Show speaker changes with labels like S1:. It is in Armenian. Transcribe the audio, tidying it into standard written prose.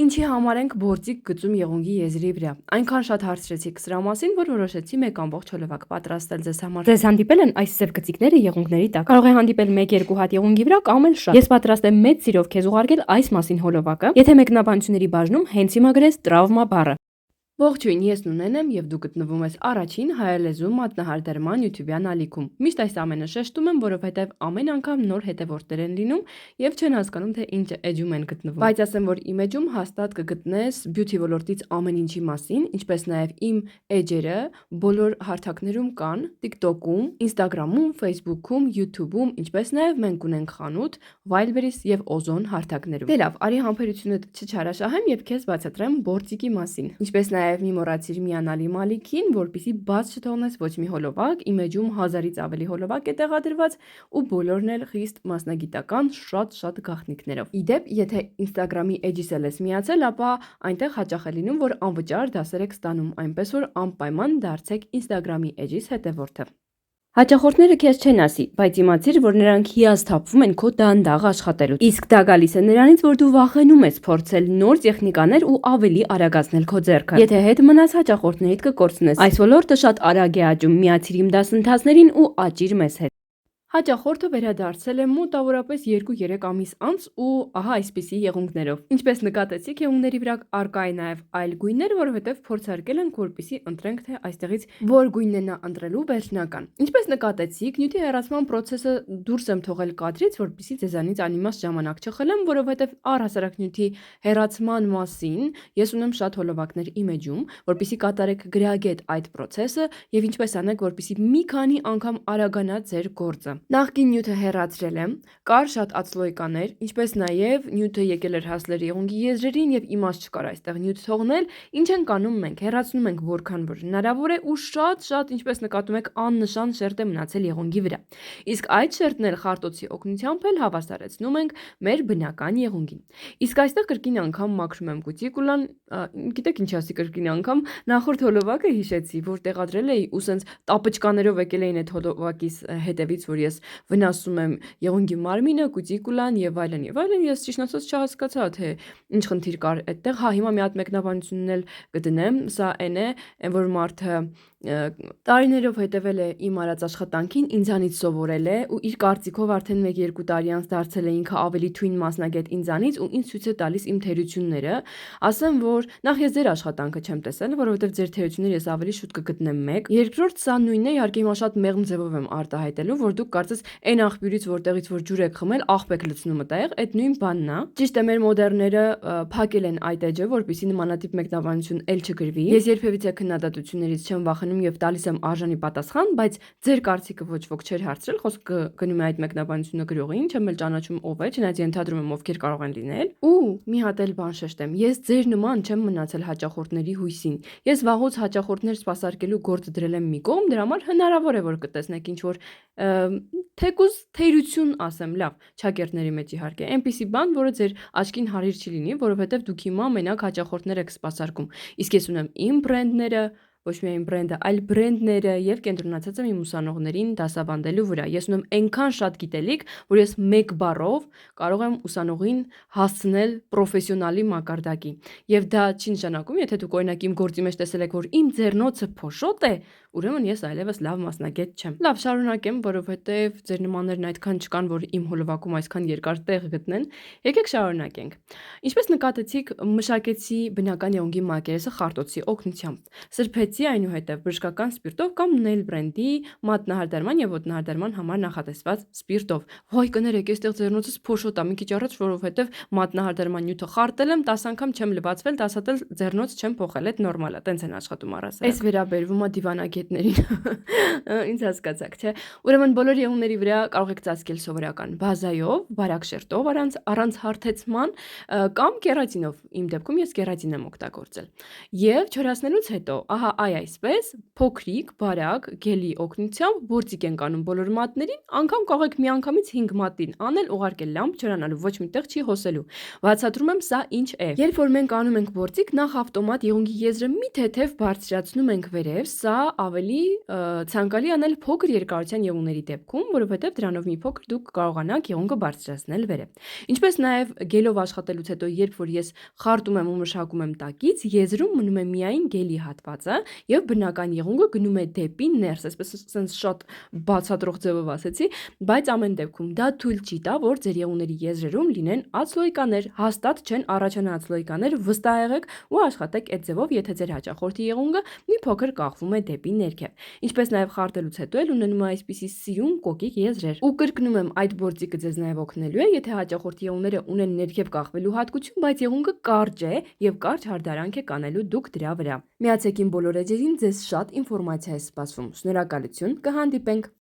S1: Ինչի համար ենք բորձիկ գծում եղունգի եզրի վրա։ Այնքան շատ հարցրեցիք սրա մասին, որ որոշեցի մեկ ամբողջ հոլովակ պատրաստել ձեզ համար։ Ձեզ հանդիպել են այս սև գծիկները եղունգների տակ։ Կարող է հանդիպել 1-2 հատ եղունգի վրա կամ էլ շատ։ Ես պատրաստ եմ մեծ սիրով քեզ ուղարկել այս մասին հոլովակը, եթե մեկնաբանությունների բաժնում հենց հիմա գրես տրավմա բառը։ Ողջույն, ես Նունեն եմ եւ դու գտնվում ես առաջին հայալեզու մատնահարդարման YouTube-յան ալիքում։ Միշտ այս ամենը շեշտում եմ, որովհետեւ ամեն անգամ նոր հետևորդներ են լինում եւ չեն հասկանում թե ինչ էջում են գտնվում։ Բայց ասեմ, որ իմ էջում հաստատ կգտնես բյութի ոլորտից ամեն ինչի մասին, ինչպես նաեւ իմ էջերը բոլոր հարթակներում կան՝ TikTok-ում, Instagram-ում, Facebook-ում, YouTube-ում, ինչպես նաեւ մենք ունենք խանութ Wildberries եւ Ozon հարթակներում։ Դե լավ, արի համբերությունդ չչարաշահեմ եւ քեզ բացատրեմ բորձիկի մասին։ Ինչպես նաեւ մի մոռացիր միանալի մալիքին, որպեսզի բաց չթողնես ոչ մի հոլովակ, իմ էջում 1000-ից ավելի հոլովակ է տեղադրված ու բոլորն էլ խիստ մասնագիտական, շատ գաղտնիքներով։ Իդեպ, եթե Instagram-ի էջիս ես միացել, ապա այնտեղ հաճախ է լինում, որ անվճար դասեր եք ստանում, այնպես որ անպայման դարձեք Instagram-ի էջիս հետևորդը։ Հաճախորդները քեզ չեն ասի, բայց իմացիր, որ նրանք հիասթափվում են քո դանդաղ աշխատելուց։ Իսկ դա գալիս է նրանից, որ դու վախենում ես փորձել նոր տեխնիկաներ ու ավելի արագացնել քո ձեռքը։ Եթե հետ մնաս, հաճախորդներիդ կկորցնես։ Այս ոլորտը շատ արագ է աճում, միացիր իմ դասընթացներին ու աճիր մեզ հետ։ Հաճախորդը վերադարձել է մոտավորապես 2-3 ամիս անց ու ահա այսպիսի եղունգներով։ Ինչպես նկատեցիք, եղունգների վրա արկա է նաև այլ գույներ, որովհետև փորձարկել ենք, որպեսզի ընտրենք, թե այստեղից որ գույնն է նա ընտրելու վերջնական։ Ինչպես նկատեցիք, նյութի հեռացման process-ը դուրս եմ թողել կադրից, որպեսզի ձեզանից անիմաստ ժամանակ չխլեմ, որովհետև առհասարակ նյութի հեռացման մասին ես ունեմ շատ հոլովակներ իմ էջում, որպեսզի կատարեք գրագետ այդ process-ը եւ ինչպես անեք, որպեսզի մի քանի անգամ արագանա ձեր գործը։ Նախկին նյութը հեռացրել եմ, կար շատ ածլոյկաներ, ինչպես նաև նյութը եկել էր հասնել եղունգի եզրերին եւ իմաստ չկար այստեղ նյութ թողնել, ինչ ենք անում մենք, հեռացնում ենք որքան որ հնարավոր է ու շատ, ինչպես նկատում եք, աննշան շերտ է մնացել եղունգի վրա։ Իսկ այդ շերտն էլ խարտոցի օգնությամբ էլ հավասարեցնում ենք մեր բնական եղունգին։ Իսկ այստեղ կրկին անգամ մաքրում եմ կուտիկուլան, գիտեք ինչ ասի կրկին անգամ, նախորդ հոլովակը հիշեցի, որ տեղադրել էի ու սենց տապճկաներով եկել էին այդ հոլովակից հետևից, որ ես վնասում եմ եղունգի մարմինը, կուտիկուլան եւ այլն եւ այլն, ես ճիշտ ասած չհասկացա թե ինչ խնդիր կար այդտեղ։ Հա, հիմա մի հատ մեկնաբանությունն էլ կդնեմ, սա այն է, որ մարդը տարիներով հետևել է իմ արած աշխատանքին, ինձանից սովորել է ու իր կարծիքով արդեն 1-2 տարի անց դարձել է ինքը ավելի թույն մասնագետ ինձանից ու ինձ ցույց է տալիս իմ թերությունները։ Ասեմ, որ նախ ես ձեր աշխատանքը չեմ տեսել, որովհետև ձեր թերությունները ես ավելի շուտ կգտնեմ մեկ։ Երկրորդ, սա նույնն է, իհարկե հիմա շատ մեղմ ձևով եմ արտահայտելու, որ դուք կարծես այն աղբյուրից, որտեղից որ ջուր եք խմել, աղբ եք լցնում այդտեղ, այդ նույն բանն է։ Ճիշտ է, մեր մոդեռները փակել են այդ էջը, որպեսզի նմանատիպ մեկնաբանություն էլ չգրվի։ Ես երբևիցե քննադատություններից չեմ վախենում եւ տալիս եմ արժանի պատասխան, բայց ձեր կարծիքը ոչ ոք չէր հարցրել, խոսքը գնում է այդ մեկնաբանությունը գրողին, չեմ էլ ճանաչում ով է, չնայած ենթադրում եմ ովքեր կարող են լինել։ Ու մի հատ էլ բան շեշտեմ, ես ձեր նման չեմ մնացել հաճախորդների հույսին։ Ես վաղուց հաճախորդներ սպասարկելու գործը դրել եմ մի կողմ, դրա համար հնարավոր է որ կտեսնեք ինչ որ թեկուզ թերություն ասեմ, լավ, չակերտների մեջ իհարկե, այնպիսի բան, որը ձեր աչքին հարիր չի լինի, որովհետև դուք հիմա մենակ հաճախորդներ եք սպասարկում։ Իսկ ես ունեմ իմ բրենդները, ոչ միայն բրենդը, այլ բրենդները եւ կենտրոնացած եմ իմ ուսանողներին դասավանդելու վրա։ Ես ունեմ այնքան շատ գիտելիք, որ ես մեկ բառով կարող եմ ուսանողին հասցնել պրոֆեսիոնալի մակարդակի։ Եվ դա չի նշանակում, եթե դուք օրինակ իմ գործի մեջ տեսել եք, որ իմ ձեռնոցը փոշոտ է, ուրեմն ես այլևս լավ մասնագետ չեմ։ Լավ, շարունակեմ, որովհետև ձեր նմաններն այդքան չկան, որ իմ հոլովակում այսքան երկար տեղ գտնեն։ Եկեք շարունակենք։ Ինչպես նկատեցիք, մշակեցի բնական եղունգի մակերեսը խարտոցի օգնությամբ։ Սրբեցի այնուհետև բժշկական սպիրտով կամ nail brand-ի մատնահարդարման եւ ոտնահարդարման համար նախատեսված սպիրտով։ Ոայ կներեք, այստեղ ձեռնոցս փոշոտ է, մի քիչ առաջ, որովհետև մատնահարդարման նյութը խարտել եմ, 10 անգամ չեմ լվացվել, 10 հատ էլ ձեռնոց չեմ փոխել, այդ նորմալ է, տենց են աշխատում առասարակ։ Այս վերաբերվում է դիվանագետներին։ Ինձ հասկացաք, չէ։ Ուրեմն բոլոր եղունգների վրա կարող եք ծածկել սովորական բազայով, բարակ շերտով, առանց հարթեցման կամ կերատինով։ Իմ դեպքում ես կերատին եմ օգտագործել։ Եվ չորացնելուց հետո, ահա այսպես, փոքրիկ, բարակ, գելի օգնությամբ գործիք ենք անում բոլոր մատներին, անգամ կարող եք միանգամից 5 մատին անել, ուղարկել լամպ չորանալու, ոչ միտեղ չի հոսելու։ Բացատրում եմ սա ինչ է։ Երբ որ մենք անում ենք գործիք, նախ ավտոմատ եղունգի եզրը մի թեթև բարձրացնում ենք վերև, սա ավելի ցանկալի անել փոքր երկարության եղունգների դեպքում, որովհետև դրանով մի փոքր դուք կարողանաք եղունգը բարձրացնել վերև։ Ինչպես նաև գելով աշխատելուց հետո, երբ որ ես խարտում եմ ու մշակում եմ տակից, եզրում մնում է միայն գելի հատվածը եւ բնական եղունգը գնում է դեպի ներս, այսպես sense շատ բացատրող ձևով ասեցի, բայց ամեն դեպքում դա թույլ չի տա, որ ձեր եղունգների եզրերում լինեն ածլոյկաներ, հաստատ չեն առաջանա ածլոյկաներ, վստահ եղեք ու աշխատեք այդ ձևով, եթե ձեր հաճախորդի եղունգը մի փոքր կախվում է դեպի ներքև։ Ինչպես նաև խարտելուց հետո էլ ունենում է այսպիսի սիրուն կոկիկ եզրեր։ Ու կրկնում եմ, այդ գործիքը ձեզ նաև օգնելու է, եթե հաճախորդի եղունգները ունեն ներքև կախվելու հատկություն, բայց եղունգը կարճ է եւ կարճ հարդարանք եք անելու դուք դրա վրա։ Միացեք իմ բոլոր էջերին, ձեզ շատ ինֆորմացիա է սպասվում։ Շնորհակալություն, կհանդիպենք։